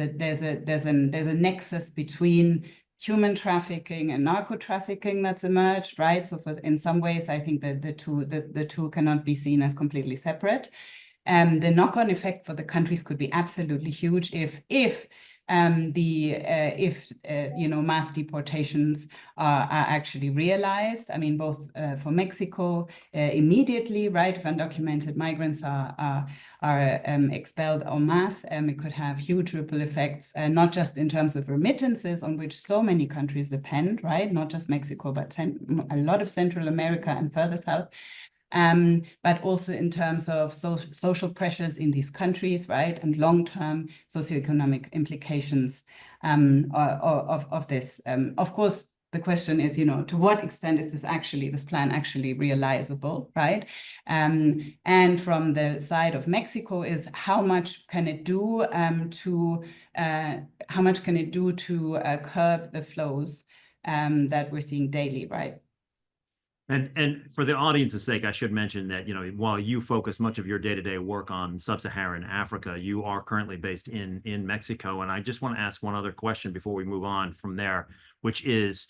[SPEAKER 4] a nexus between human trafficking and narco trafficking that's emerged, right? So in some ways, I think that the two cannot be seen as completely separate. The knock-on effect for the countries could be absolutely huge if mass deportations are actually realized. I mean, both for Mexico immediately, right? If undocumented migrants are expelled en masse, it could have huge ripple effects, not just in terms of remittances on which so many countries depend, right? Not just Mexico, but a lot of Central America and further south. But also in terms of social pressures in these countries, right, and long-term socioeconomic implications of this. Of course, the question is, to what extent is this plan actually realizable, right? And from the side of Mexico is how much can it do to curb the flows that we're seeing daily, right?
[SPEAKER 1] And for the audience's sake, I should mention that, while you focus much of your day-to-day work on sub-Saharan Africa, you are currently based in Mexico. And I just want to ask one other question before we move on from there, which is,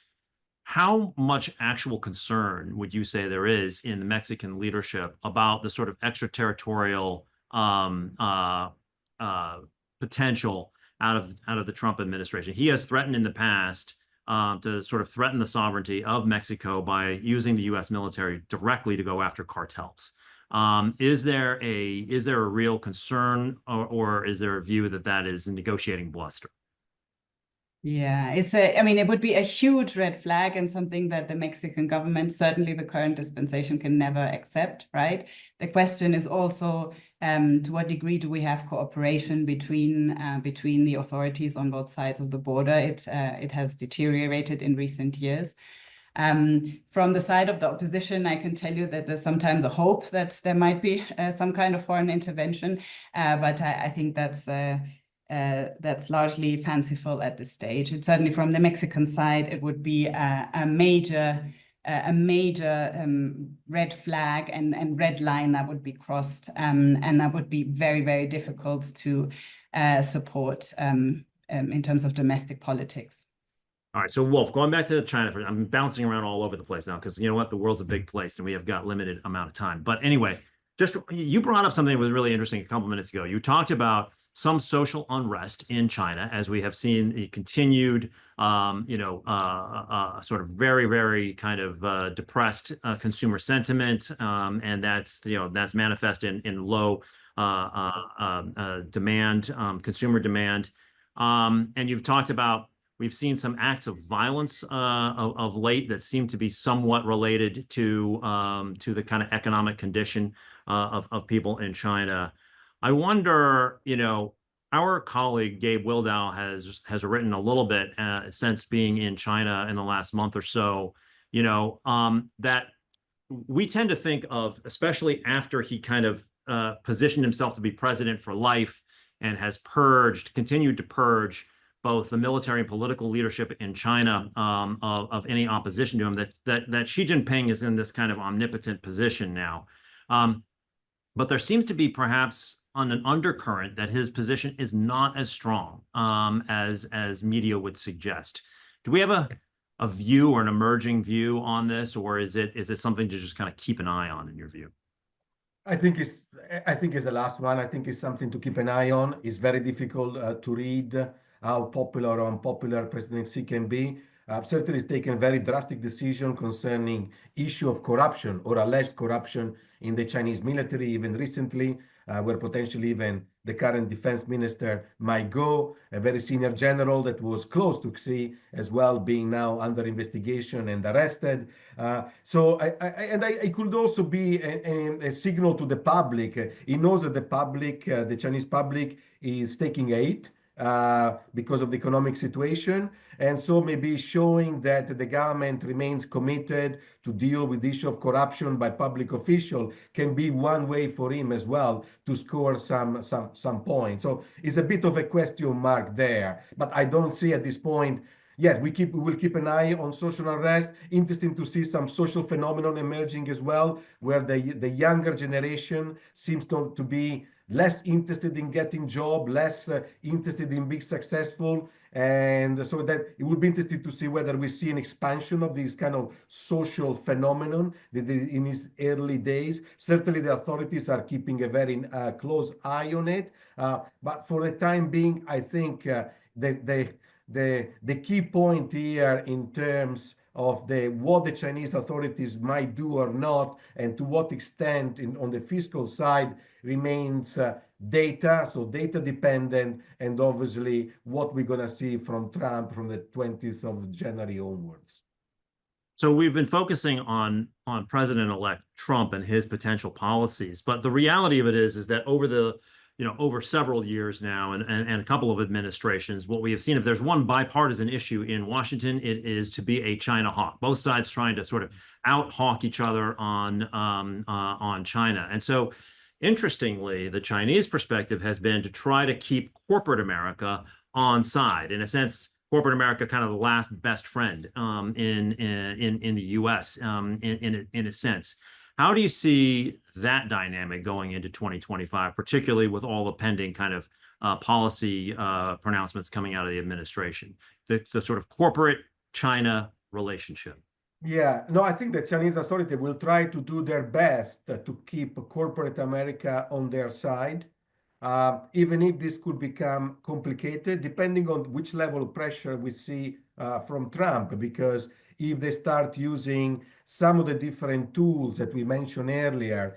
[SPEAKER 1] how much actual concern would you say there is in the Mexican leadership about the sort of extraterritorial potential out of the Trump administration? He has threatened in the past to sort of threaten the sovereignty of Mexico by using the U.S. military directly to go after cartels. Is there a real concern, or is there a view that is negotiating bluster?
[SPEAKER 4] Yeah, I mean, it would be a huge red flag and something that the Mexican government, certainly the current dispensation, can never accept, right? The question is also, to what degree do we have cooperation between the authorities on both sides of the border? It has deteriorated in recent years. From the side of the opposition, I can tell you that there's sometimes a hope that there might be some kind of foreign intervention, but I think that's largely fanciful at this stage. And certainly from the Mexican side, it would be a major red flag and red line that would be crossed, and that would be very, very difficult to support in terms of domestic politics.
[SPEAKER 1] All right, so Wolf, going back to China, I'm bouncing around all over the place now because you know what, the world's a big place and we have got limited amount of time. But anyway, just you brought up something that was really interesting a couple minutes ago. You talked about some social unrest in China, as we have seen the continued, sort of very, very kind of depressed consumer sentiment, and that's manifest in low demand, consumer demand. And you've talked about we've seen some acts of violence of late that seem to be somewhat related to the kind of economic condition of people in China. I wonder, our colleague Gabe Wildow has written a little bit since being in China in the last month or so, that we tend to think of, especially after he kind of positioned himself to be president for life and has continued to purge both the military and political leadership in China of any opposition to him, that Xi Jinping is in this kind of omnipotent position now. But there seems to be perhaps an undercurrent that his position is not as strong as media would suggest. Do we have a view or an emerging view on this, or is it something to just kind of keep an eye on in your view?
[SPEAKER 2] I think it's the last one. I think it's something to keep an eye on. It's very difficult to read how popular or unpopular President Xi can be. Certainly, he's taken a very drastic decision concerning issue of corruption or alleged corruption in the Chinese military, even recently, where potentially even the current defense minister might go, a very senior general that was close to Xi as well, being now under investigation and arrested. So I could also be a signal to the public. He knows that the public, the Chinese public, is taking aid because of the economic situation, and so maybe showing that the government remains committed to deal with the issue of corruption by public officials can be one way for him as well to score some points. So it's a bit of a question mark there, but I don't see at this point. Yes, we will keep an eye on social unrest. Interesting to see some social phenomenon emerging as well, where the younger generation seems to be less interested in getting job, less interested in being successful. And so that it will be interesting to see whether we see an expansion of this kind of social phenomenon in its early days. Certainly the authorities are keeping a very close eye on it. But for the time being, I think the key point here in terms of what the Chinese authorities might do or not, and to what extent on the fiscal side remains data, so data dependent, and obviously what we're going to see from Trump from the 20th of January onwards.
[SPEAKER 1] So we've been focusing on President-elect Trump and his potential policies, but the reality of it is that over several years now and a couple of administrations, what we have seen, if there's one bipartisan issue in Washington, it is to be a China hawk, both sides trying to sort of out-hawk each other on China. And so interestingly, the Chinese perspective has been to try to keep corporate America on side. In a sense, corporate America kind of the last best friend in the U.S. in a sense. How do you see that dynamic going into 2025, particularly with all the pending kind of policy pronouncements coming out of the administration, the sort of corporate China relationship?
[SPEAKER 2] Yeah, no, I think the Chinese authority will try to do their best to keep corporate America on their side, even if this could become complicated, depending on which level of pressure we see from Trump, because if they start using some of the different tools that we mentioned earlier.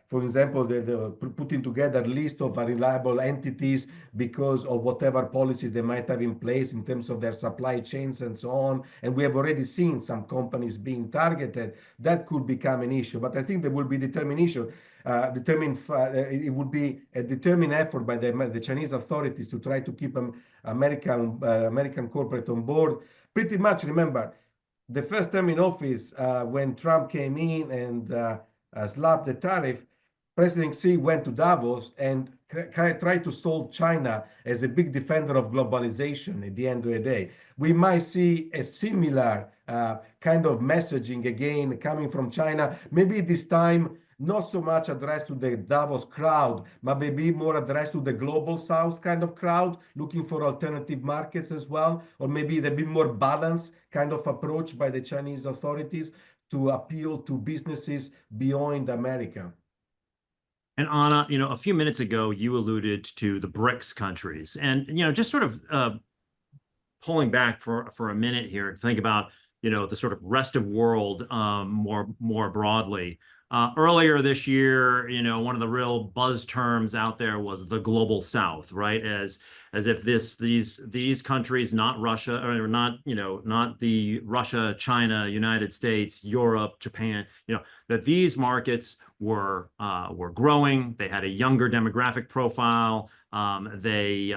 [SPEAKER 2] For example, the putting together a list of reliable entities because of whatever policies they might have in place in terms of their supply chains and so on. And we have already seen some companies being targeted. That could become an issue. But I think there will be determination. It would be a determined effort by the Chinese authorities to try to keep American corporate on board. Pretty much, remember, the first term in office, when Trump came in and slapped the tariff, President Xi went to Davos and tried to solve China as a big defender of globalization at the end of the day. We might see a similar kind of messaging again coming from China, maybe this time not so much addressed to the Davos crowd, but maybe more addressed to the global South kind of crowd, looking for alternative markets as well, or maybe a bit more balanced kind of approach by the Chinese authorities to appeal to businesses beyond America.
[SPEAKER 1] And Anna, a few minutes ago, you alluded to the BRICS countries, and just sort of pulling back for a minute here to think about the sort of rest of world more broadly. Earlier this year, one of the real buzz terms out there was the global South, right? As if these countries, not Russia, or not the Russia, China, United States, Europe, Japan, that these markets were growing. They had a younger demographic profile. They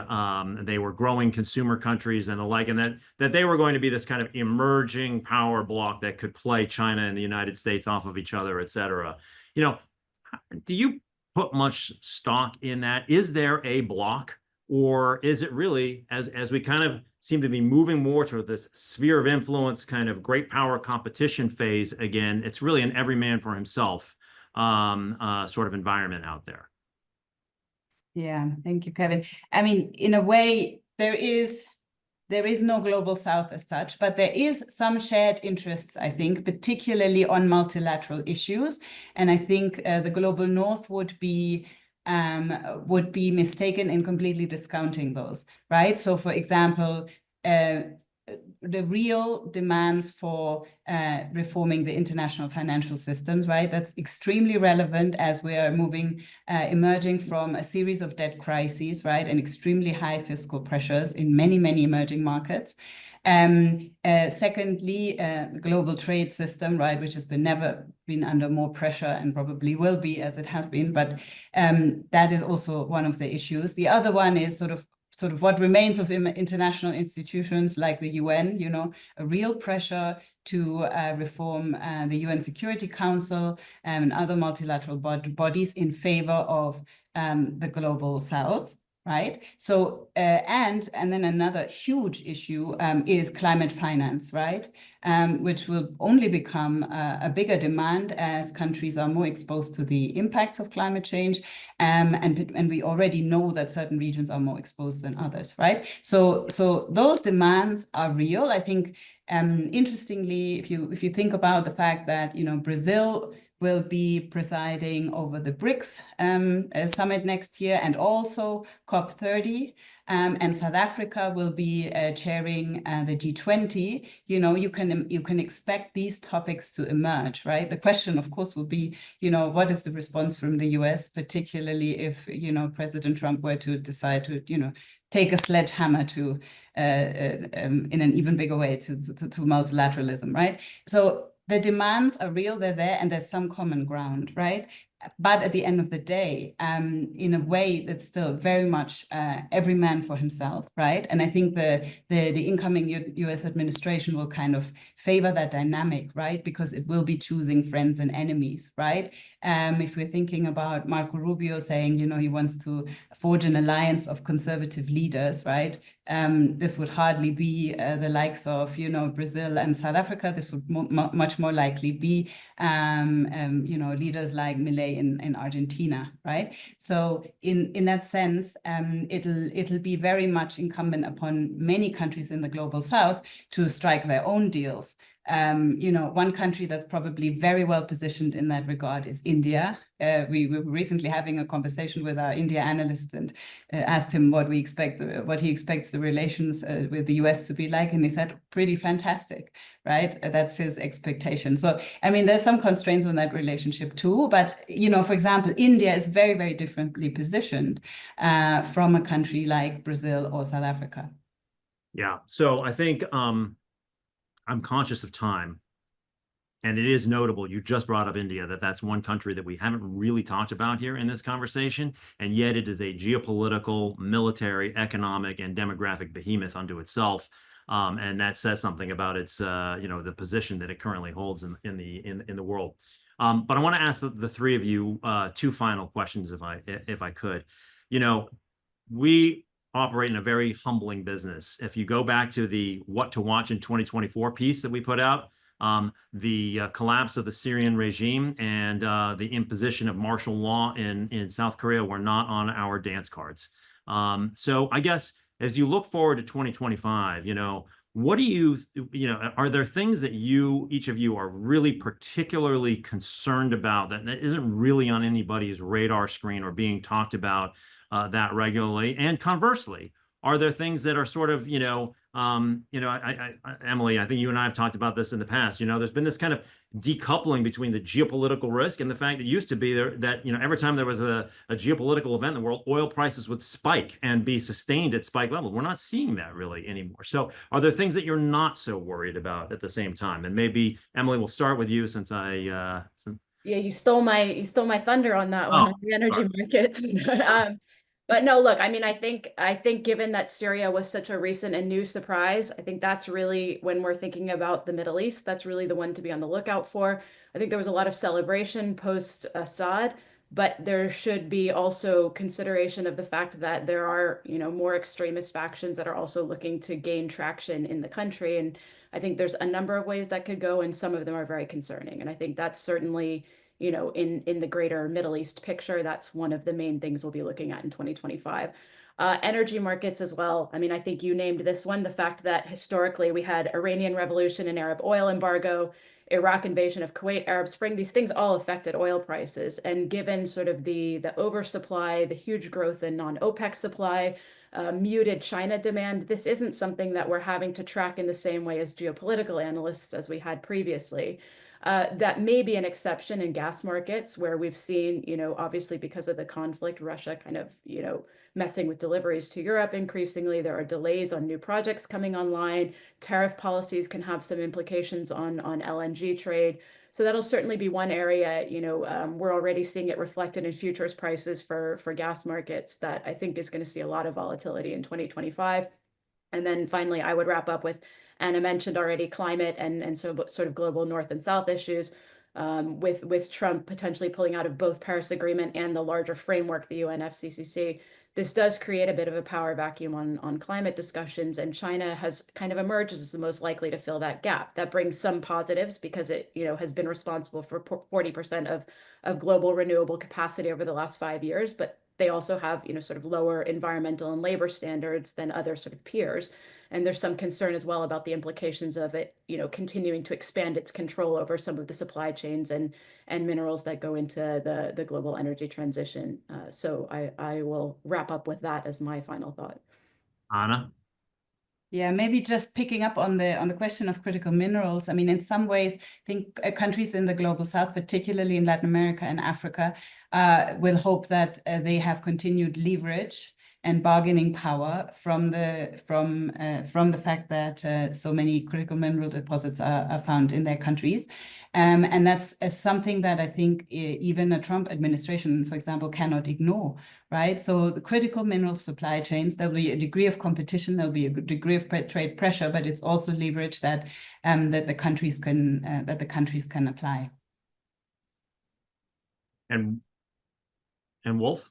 [SPEAKER 1] were growing consumer countries and the like, and that they were going to be this kind of emerging power bloc that could play China and the United States off of each other, et cetera. Do you put much stock in that? Is there a bloc, or is it really, as we kind of seem to be moving more toward this sphere of influence kind of great power competition phase again, it's really an every man for himself sort of environment out there?
[SPEAKER 4] Yeah, thank you, Kevin. I mean, in a way, there is no global South as such, but there is some shared interests, I think, particularly on multilateral issues. And I think the global North would be mistaken in completely discounting those, right? So, for example, the real demands for reforming the international financial systems, right? That's extremely relevant as we are emerging from a series of debt crises, right? And extremely high fiscal pressures in many, many emerging markets. Secondly, the global trade system, right, which has never been under more pressure and probably will be as it has been, but that is also one of the issues. The other one is sort of what remains of international institutions like the UN, a real pressure to reform the UN Security Council and other multilateral bodies in favor of the global South, right? So, and then another huge issue is climate finance, right? Which will only become a bigger demand as countries are more exposed to the impacts of climate change. And we already know that certain regions are more exposed than others, right? So those demands are real. I think, interestingly, if you think about the fact that, Brazil will be presiding over the BRICS summit next year and also COP30. And South Africa will be chairing the G20. You can expect these topics to emerge, right? The question, of course, will be, what is the response from the US, particularly if, President Trump were to decide to, take a sledgehammer to, in an even bigger way to multilateralism, right? So the demands are real, they're there, and there's some common ground, right? But at the end of the day, in a way that's still very much every man for himself, right? And I think the incoming US administration will kind of favor that dynamic, right? Because it will be choosing friends and enemies, right? If we're thinking about Marco Rubio saying, he wants to forge an alliance of conservative leaders, right? This would hardly be the likes of, Brazil and South Africa. This would much more likely be, leaders like Milei in Argentina, right? So in that sense, it'll be very much incumbent upon many countries in the global South to strike their own deals You know, one country that's probably very well positioned in that regard is India. We were recently having a conversation with our India analyst and asked him what he expects the relations with the US to be like, and he said pretty fantastic, right? That's his expectation. So I mean, there's some constraints on that relationship too, but you know, for example, India is very, very differently positioned from a country like Brazil or South Africa.
[SPEAKER 1] Yeah. So I think I'm conscious of time, and it is notable. You just brought up India, that's one country that we haven't really talked about here in this conversation, and yet it is a geopolitical, military, economic, and demographic behemoth unto itself. And that says something about its, you know, the position that it currently holds in the world. But I want to ask the three of you two final questions, if I could. You know, we operate in a very humbling business. If you go back to the What to Watch in 2024 piece that we put out, the collapse of the Syrian regime and the imposition of martial law in South Korea were not on our dance cards. So I guess as you look forward to 2025, you know, what do you know, are there things that each of you are really particularly concerned about that isn't really on anybody's radar screen or being talked about that regularly? And conversely, are there things that are sort of, Emily, I think you and I have talked about this in the past. You know, there's been this kind of decoupling between the geopolitical risk and the fact that it used to be there that, you know, every time there was a geopolitical event in the world, oil prices would spike and be sustained at spike level. We're not seeing that really anymore. So are there things that you're not so worried about at the same time? And maybe, Emily, we'll start with you since yeah,
[SPEAKER 3] you stole my thunder on that one, on the energy markets. But no, look, I mean, I think given that Syria was such a recent and new surprise, I think that's really, when we're thinking about the Middle East, that's really the one to be on the lookout for. I think there was a lot of celebration post Assad, but there should be also consideration of the fact that there are, you know, more extremist factions that are also looking to gain traction in the country. And I think there's a number of ways that could go, and some of them are very concerning. And I think that's certainly, you know, in the greater Middle East picture, that's one of the main things we'll be looking at in 2025. Energy markets as well. I mean, I think you named this one, the fact that historically we had Iranian revolution and Arab oil embargo, Iraq invasion of Kuwait, Arab Spring, these things all affected oil prices. And given sort of the oversupply, the huge growth in non-OPEC supply, muted China demand, this isn't something that we're having to track in the same way as geopolitical analysts as we had previously. That may be an exception in gas markets where we've seen, you know, obviously because of the conflict, Russia kind of, you know, messing with deliveries to Europe increasingly. There are delays on new projects coming online. Tariff policies can have some implications on LNG trade. So that'll certainly be one area, you know, we're already seeing it reflected in futures prices for gas markets that I think is going to see a lot of volatility in 2025. And then finally, I would wrap up with, Anna mentioned already, climate and so sort of global North and South issues, with Trump potentially pulling out of both Paris Agreement and the larger framework, the UNFCCC. This does create a bit of a power vacuum on climate discussions, and China has kind of emerged as the most likely to fill that gap. That brings some positives because it, you know, has been responsible for 40% of global renewable capacity over the last 5 years, but they also have, you know, sort of lower environmental and labor standards than other sort of peers. And there's some concern as well about the implications of it, you know, continuing to expand its control over some of the supply chains and minerals that go into the global energy transition. So I will wrap up with that as my final thought.
[SPEAKER 1] Anna?
[SPEAKER 4] Yeah, maybe just picking up on the question of critical minerals. I mean, in some ways, I think countries in the global south, particularly in Latin America and Africa, will hope that they have continued leverage and bargaining power from the fact that so many critical mineral deposits are found in their countries. And that's something that I think even a Trump administration, for example, cannot ignore, right? So the critical mineral supply chains, there'll be a degree of competition, there'll be a degree of trade pressure, but it's also leverage that the countries can apply.
[SPEAKER 1] And Wolf?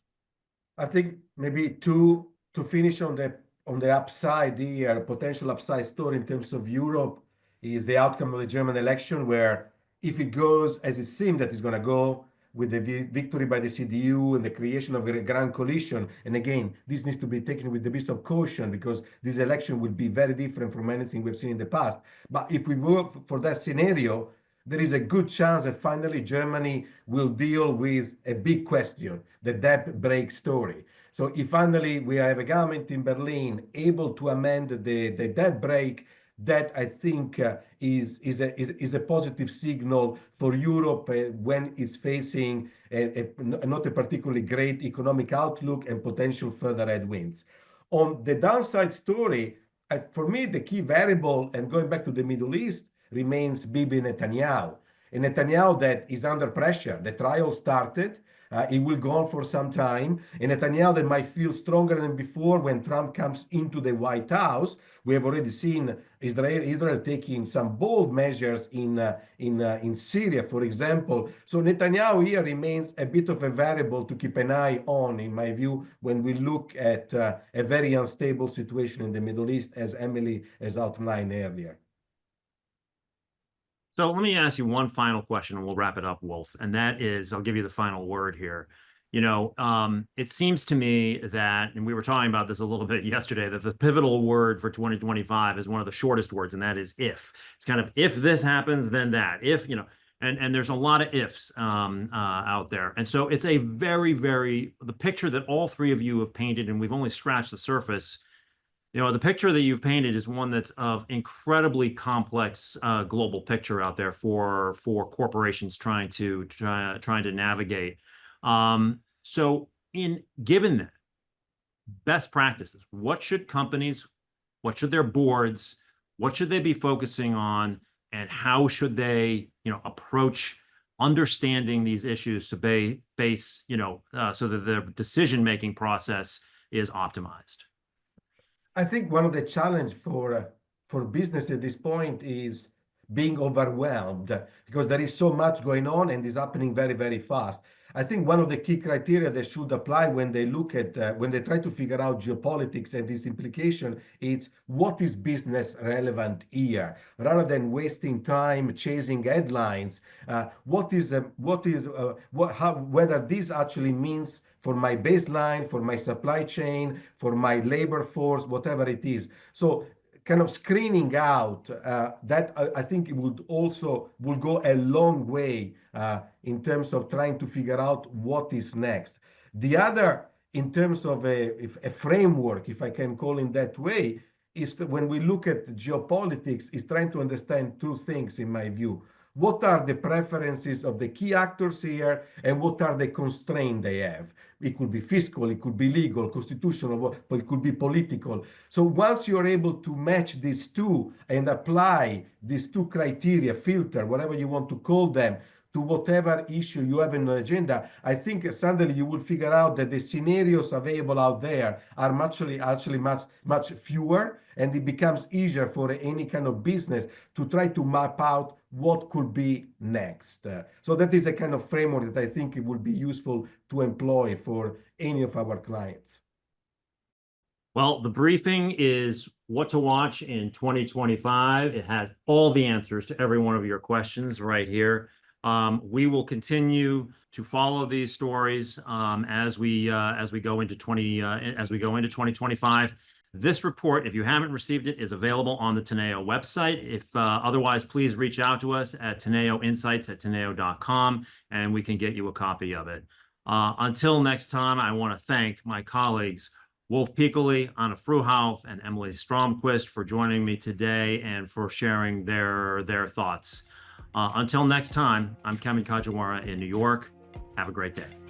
[SPEAKER 2] I think maybe to finish on the upside, the potential upside story in terms of Europe is the outcome of the German election, where if it goes as it seems that it's going to go, with the victory by the CDU and the creation of a grand coalition. And again, this needs to be taken with the bit of caution because this election will be very different from anything we've seen in the past. But if we work for that scenario, there is a good chance that finally Germany will deal with a big question, the debt break story. So if finally we have a government in Berlin able to amend the debt break, that I think is a positive signal for Europe when it's facing not a particularly great economic outlook and potential further headwinds. On the downside story, for me, the key variable, and going back to the Middle East, remains Bibi Netanyahu. A Netanyahu that is under pressure. The trial started. It will go on for some time. A Netanyahu that might feel stronger than before when Trump comes into the White House. We have already seen Israel taking some bold measures in Syria, for example. So Netanyahu here remains a bit of a variable to keep an eye on, in my view, when we look at a very unstable situation in the Middle East, as Emily has outlined earlier.
[SPEAKER 1] So let me ask you one final question and we'll wrap it up, Wolf. And that is, I'll give you the final word here. You know, it seems to me that, and we were talking about this a little bit yesterday, that the pivotal word for 2025 is one of the shortest words, and that is if. It's kind of, if this happens, then that. If, you know, and there's a lot of ifs out there. And so it's a very, the picture that all three of you have painted, and we've only scratched the surface. You know, the picture that you've painted is one that's of incredibly complex global picture out there for corporations trying to navigate. So given that, best practices, what should companies, what should their boards, what should they be focusing on, and how should they, you know, approach understanding these issues to base, you know, so that their decision-making process is optimized?
[SPEAKER 2] I think one of the challenge for business at this point is being overwhelmed because there is so much going on and is happening very fast. I think one of the key criteria that should apply when they look at when they try to figure out geopolitics and this implication is what is business relevant here, rather than wasting time chasing headlines. Whether this actually means for my baseline, for my supply chain, for my labor force, whatever it is. So kind of screening out that I think it will go a long way in terms of trying to figure out what is next. The other, in terms of a framework, if I can call it that way, is that when we look at geopolitics, is trying to understand two things, in my view. What are the preferences of the key actors here, and what are the constraints they have? It could be fiscal, it could be legal, constitutional, but it could be political. So once you're able to match these two and apply these two criteria, filter, whatever you want to call them, to whatever issue you have in the agenda, I think suddenly you will figure out that the scenarios available out there are actually much fewer, and it becomes easier for any kind of business to try to map out what could be next. So that is a kind of framework that I think it would be useful to employ for any of our clients.
[SPEAKER 1] Well, the briefing is what to watch in 2025. It has all the answers to every one of your questions right here. We will continue to follow these stories as we go into 2025. This report, if you haven't received it, is available on the Teneo website. If otherwise, please reach out to us at Teneo Insights at teneo.com, and we can get you a copy of it. Until next time, I want to thank my colleagues Wolf Piccoli, Anna Fruhauf, and Emily Stromquist for joining me today and for sharing their thoughts. Until next time, I'm Kevin Kajiwara in New York. Have a great day.